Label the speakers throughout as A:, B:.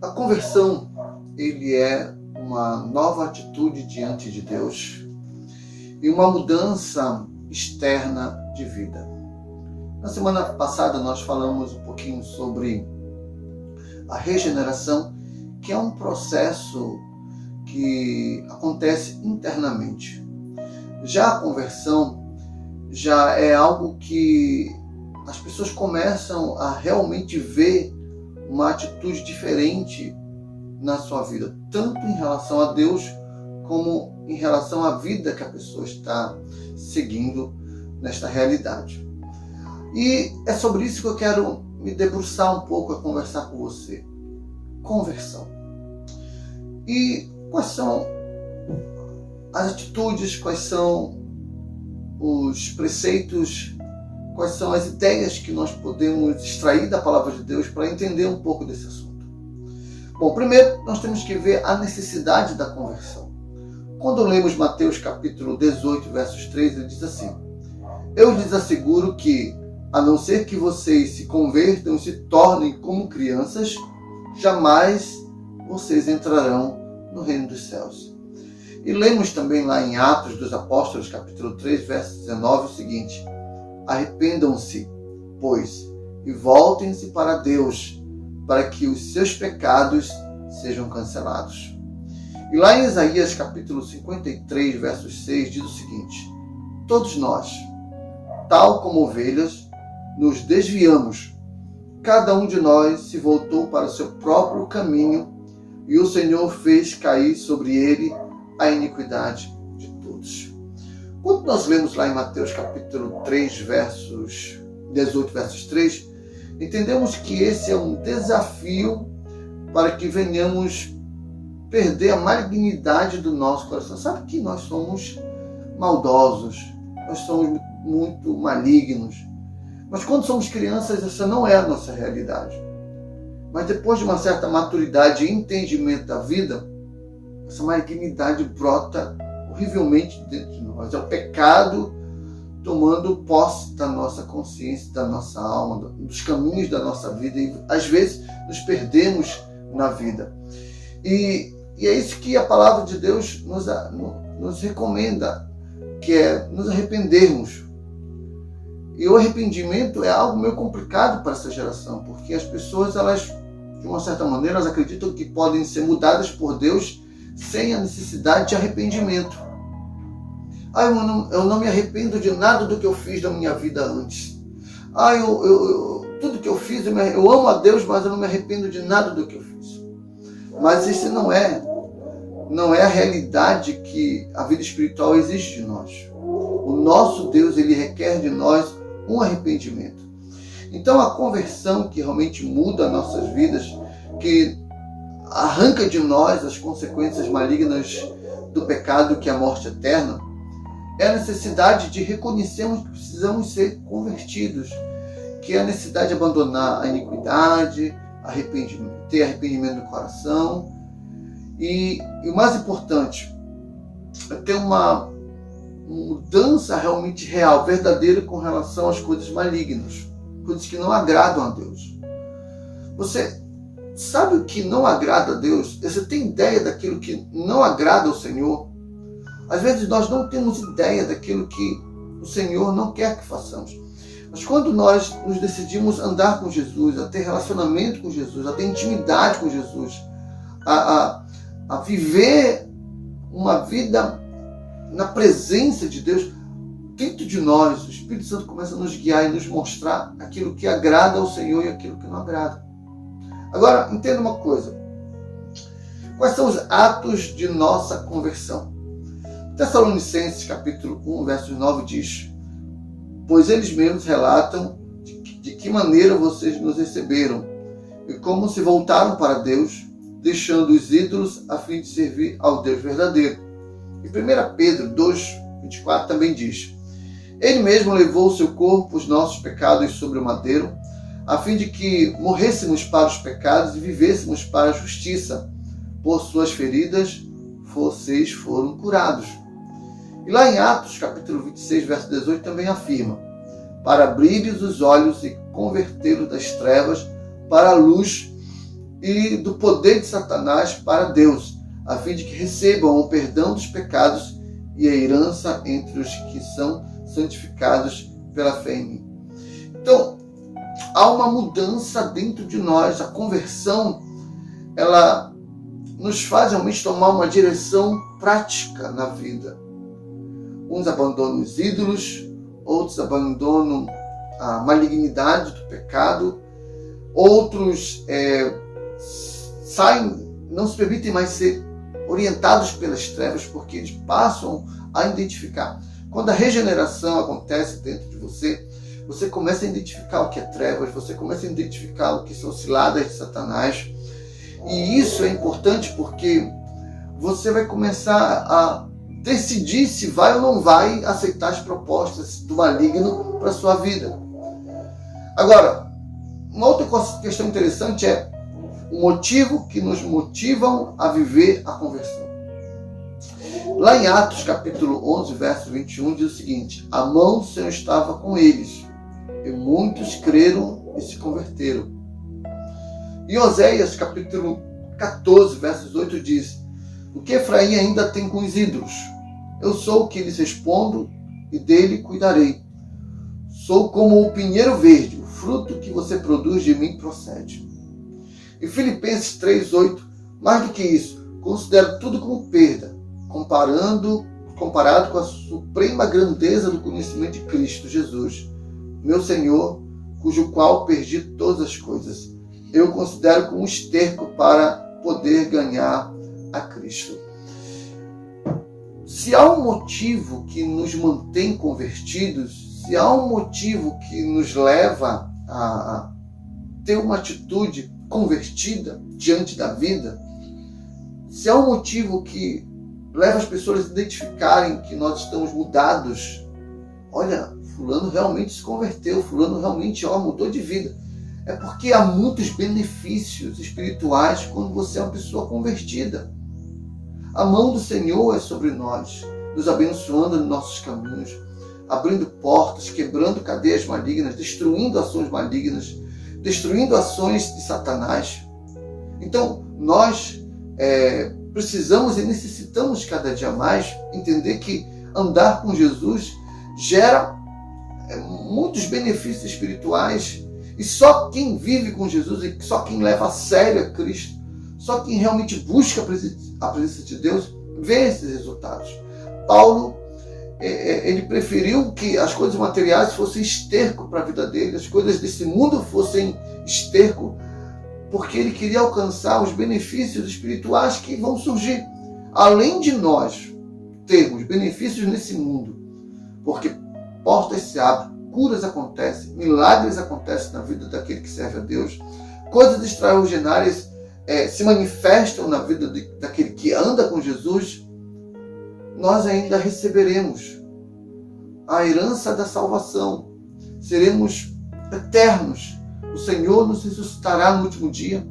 A: A conversão, ele é uma nova atitude diante de Deus e uma mudança externa de vida. Na semana passada nós falamos um pouquinho sobre a regeneração, que é um processo que acontece internamente. Já a conversão já é algo que as pessoas começam a realmente ver uma atitude diferente na sua vida, tanto em relação a Deus como em relação à vida que a pessoa está seguindo nesta realidade. E é sobre isso que eu quero me debruçar um pouco, a conversar com você. Conversão. E quais são as atitudes, quais são os preceitos, quais são as ideias que nós podemos extrair da palavra de Deus para entender um pouco desse assunto? Bom, primeiro nós temos que ver a necessidade da conversão. Quando lemos Mateus capítulo 18, versos 3, ele diz assim: eu lhes asseguro que, a não ser que vocês se convertam e se tornem como crianças, jamais vocês entrarão no reino dos céus. E lemos também lá em Atos dos Apóstolos, capítulo 3, verso 19, o seguinte: arrependam-se, pois, e voltem-se para Deus, para que os seus pecados sejam cancelados. E lá em Isaías, capítulo 53, verso 6, diz o seguinte: todos nós, tal como ovelhas, nos desviamos. Cada um de nós se voltou para o seu próprio caminho, e o Senhor fez cair sobre ele a iniquidade de todos. Quando nós lemos lá em Mateus capítulo 3, versos 18, versos 3, entendemos que esse é um desafio para que venhamos perder a malignidade do nosso coração. Sabe que nós somos maldosos, nós somos muito malignos. Mas quando somos crianças, essa não é a nossa realidade. Mas depois de uma certa maturidade e entendimento da vida, essa malignidade brota horrivelmente dentro de nós. É o pecado tomando posse da nossa consciência, da nossa alma, dos caminhos da nossa vida. E às vezes nos perdemos na vida. E é isso que a palavra de Deus nos recomenda, que é nos arrependermos. E o arrependimento é algo meio complicado para essa geração, porque as pessoas, elas, de uma certa maneira, elas acreditam que podem ser mudadas por Deus sem a necessidade de arrependimento. Eu não me arrependo de nada do que eu fiz da minha vida antes. Tudo que eu fiz, eu amo a Deus, mas eu não me arrependo de nada do que eu fiz. Mas isso não é a realidade que a vida espiritual exige de nós. O nosso Deus, ele requer de nós um arrependimento. Então a conversão que realmente muda nossas vidas, que arranca de nós as consequências malignas do pecado, que é a morte eterna, é a necessidade de reconhecermos que precisamos ser convertidos, que é a necessidade de abandonar a iniquidade, ter arrependimento no coração, e o mais importante é ter uma mudança realmente real, verdadeira, com relação às coisas malignas, coisas que não agradam a Deus. Você sabe o que não agrada a Deus? Você tem ideia daquilo que não agrada ao Senhor? Às vezes nós não temos ideia daquilo que o Senhor não quer que façamos. Mas quando nós nos decidimos andar com Jesus, a ter relacionamento com Jesus, a ter intimidade com Jesus, a viver uma vida na presença de Deus, dentro de nós, o Espírito Santo começa a nos guiar e nos mostrar aquilo que agrada ao Senhor e aquilo que não agrada. Agora, entenda uma coisa. Quais são os atos de nossa conversão? Tessalonicenses, capítulo 1, verso 9, diz: pois eles mesmos relatam de que maneira vocês nos receberam e como se voltaram para Deus, deixando os ídolos a fim de servir ao Deus verdadeiro. E 1 Pedro 2, 24 também diz: ele mesmo levou o seu corpo, os nossos pecados sobre o madeiro, a fim de que morrêssemos para os pecados e vivêssemos para a justiça. Por suas feridas, vocês foram curados. E lá em Atos, capítulo 26, verso 18, também afirma: para abrir-lhes os olhos e convertê-los das trevas para a luz e do poder de Satanás para Deus, a fim de que recebam o perdão dos pecados e a herança entre os que são santificados pela fé em mim. Então, há uma mudança dentro de nós. A conversão, ela nos faz realmente tomar uma direção prática na vida. Uns abandonam os ídolos, outros abandonam a malignidade do pecado, outros saem, não se permitem mais ser orientados pelas trevas, porque eles passam a identificar. Quando a regeneração acontece dentro de você, você começa a identificar o que é trevas, você começa a identificar o que são ciladas de Satanás. E isso é importante porque você vai começar a decidir se vai ou não vai aceitar as propostas do maligno para a sua vida. Agora, uma outra questão interessante é o motivo que nos motivam a viver a conversão. Lá em Atos capítulo 11, verso 21, diz o seguinte: a mão do Senhor estava com eles, e muitos creram e se converteram. Em Oséias capítulo 14, versos 8 diz: o que Efraim ainda tem com os ídolos? Eu sou o que lhes respondo e dele cuidarei. Sou como o pinheiro verde, o fruto que você produz de mim procede. Em Filipenses 3:8, mais do que isso, considero tudo como perda, comparado com a suprema grandeza do conhecimento de Cristo Jesus, meu Senhor, cujo qual perdi todas as coisas. Eu considero como esterco para poder ganhar a Cristo. Se há um motivo que nos mantém convertidos, se há um motivo que nos leva a ter uma atitude convertida diante da vida, se há um motivo que leva as pessoas a identificarem que nós estamos mudados, olha, fulano realmente se converteu, fulano realmente mudou de vida, é porque há muitos benefícios espirituais quando você é uma pessoa convertida. A mão do Senhor é sobre nós, nos abençoando nos nossos caminhos, abrindo portas, quebrando cadeias malignas, destruindo ações malignas, destruindo ações de Satanás. Então, nós precisamos e necessitamos cada dia mais entender que andar com Jesus gera muitos benefícios espirituais, e só quem vive com Jesus e só quem leva a sério a Cristo, só quem realmente busca a presença de Deus, vê esses resultados. Paulo, ele preferiu que as coisas materiais fossem esterco para a vida dele, as coisas desse mundo fossem esterco, porque ele queria alcançar os benefícios espirituais que vão surgir. Além de nós termos benefícios nesse mundo, porque portas se abrem, curas acontecem, milagres acontecem na vida daquele que serve a Deus, coisas extraordinárias se manifestam na vida daquele que anda com Jesus, nós ainda receberemos a herança da salvação, seremos eternos. O Senhor nos ressuscitará no último dia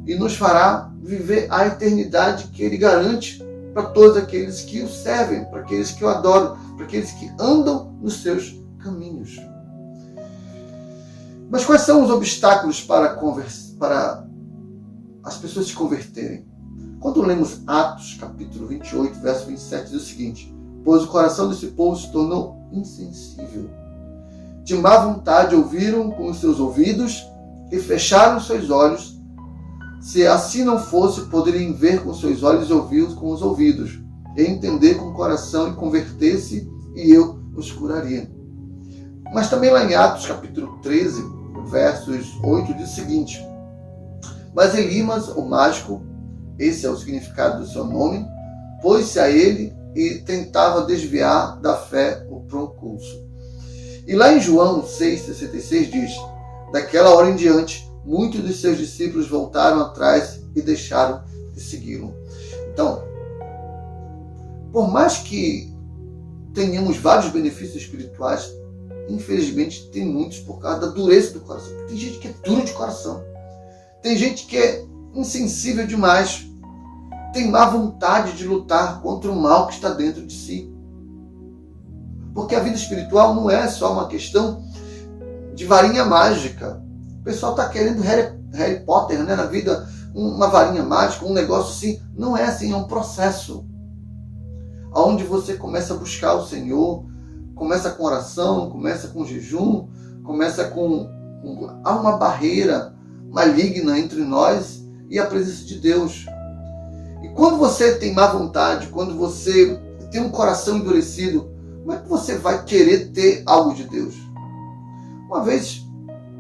A: e nos fará viver a eternidade que Ele garante para todos aqueles que o servem, para aqueles que o adoram, para aqueles que andam nos seus caminhos. Mas quais são os obstáculos para as pessoas se converterem? Quando lemos Atos, capítulo 28, verso 27, diz o seguinte: pois o coração desse povo se tornou insensível. De má vontade ouviram com os seus ouvidos e fecharam os seus olhos. Se assim não fosse, poderiam ver com os seus olhos e ouvir com os ouvidos, e entender com o coração e converter-se, e eu os curaria. Mas também lá em Atos, capítulo 13, versos 8, diz o seguinte: mas Elimas, o mágico, esse é o significado do seu nome, pôs-se a ele e tentava desviar da fé o procônsul. E lá em João 6,66 diz: daquela hora em diante, muitos dos seus discípulos voltaram atrás e deixaram de segui-lo. Então, por mais que tenhamos vários benefícios espirituais, infelizmente tem muitos por causa da dureza do coração. Tem gente que é dura de coração. Tem gente que é insensível demais. Tem má vontade de lutar contra o mal que está dentro de si. Porque a vida espiritual não é só uma questão de varinha mágica. O pessoal está querendo Harry Potter, né? Na vida, uma varinha mágica, um negócio assim. Não é assim, é um processo. Onde você começa a buscar o Senhor, começa com oração, começa com jejum, começa com... Há uma barreira maligna entre nós e a presença de Deus. E quando você tem má vontade, quando você tem um coração endurecido, como é que você vai querer ter algo de Deus? Uma vez,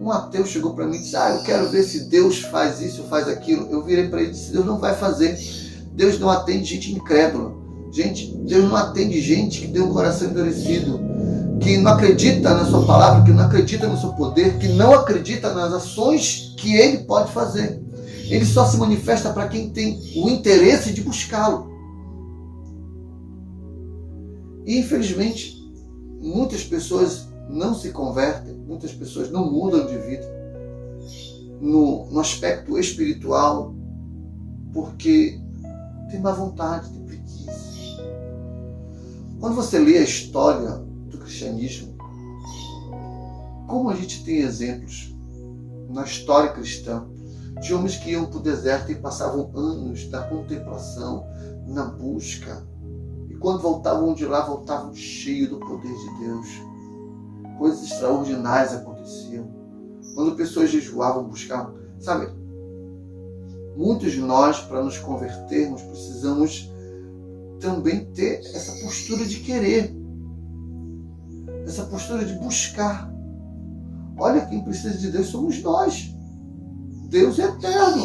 A: um ateu chegou para mim e disse, eu quero ver se Deus faz isso ou faz aquilo. Eu virei para ele e disse, Deus não vai fazer. Deus não atende gente incrédula. Deus não atende gente que tem um coração endurecido, que não acredita na sua palavra, que não acredita no seu poder, que não acredita nas ações que Ele pode fazer. Ele só se manifesta para quem tem o interesse de buscá-lo. E infelizmente, muitas pessoas não se convertem, muitas pessoas não mudam de vida no aspecto espiritual, porque tem má vontade, tem preguiça. Quando você lê a história do cristianismo, como a gente tem exemplos na história cristã de homens que iam para o deserto e passavam anos na contemplação, na busca, e quando voltavam de lá, voltavam cheios do poder de Deus. Coisas extraordinárias aconteciam. Quando pessoas jejuavam, buscavam, sabe? Muitos de nós, para nos convertermos, precisamos também ter essa postura de querer, essa postura de buscar. Olha, quem precisa de Deus somos nós. Deus é eterno.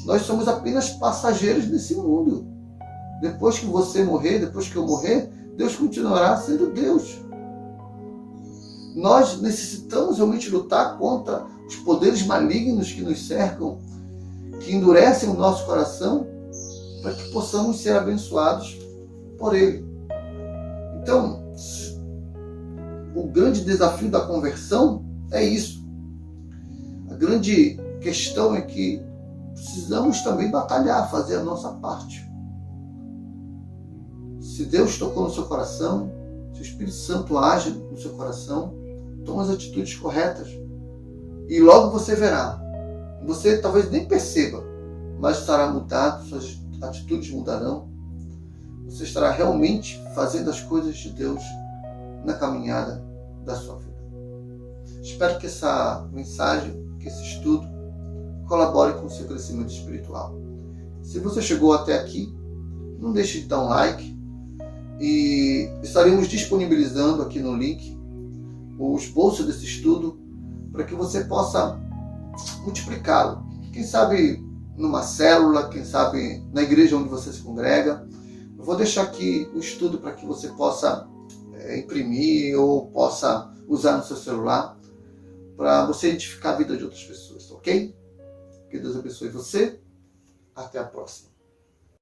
A: Nós somos apenas passageiros desse mundo. Depois que você morrer, depois que eu morrer, Deus continuará sendo Deus. Nós necessitamos realmente lutar contra os poderes malignos que nos cercam, que endurecem o nosso coração, para que possamos ser abençoados por Ele. Então, o grande desafio da conversão é isso. A grande questão é que precisamos também batalhar, fazer a nossa parte. Se Deus tocou no seu coração, se o Espírito Santo age no seu coração, toma as atitudes corretas. E logo você verá. Você talvez nem perceba, mas estará mudado, suas atitudes mudarão. Você estará realmente fazendo as coisas de Deus na caminhada da sua vida. Espero que essa mensagem, que esse estudo, colabore com o seu crescimento espiritual. Se você chegou até aqui, não deixe de dar um like e estaremos disponibilizando aqui no link o esboço desse estudo para que você possa multiplicá-lo. Quem sabe numa célula, quem sabe na igreja onde você se congrega. Eu vou deixar aqui o estudo para que você possa imprimir ou possa usar no seu celular para você edificar a vida de outras pessoas, ok? Que Deus abençoe você. Até a próxima.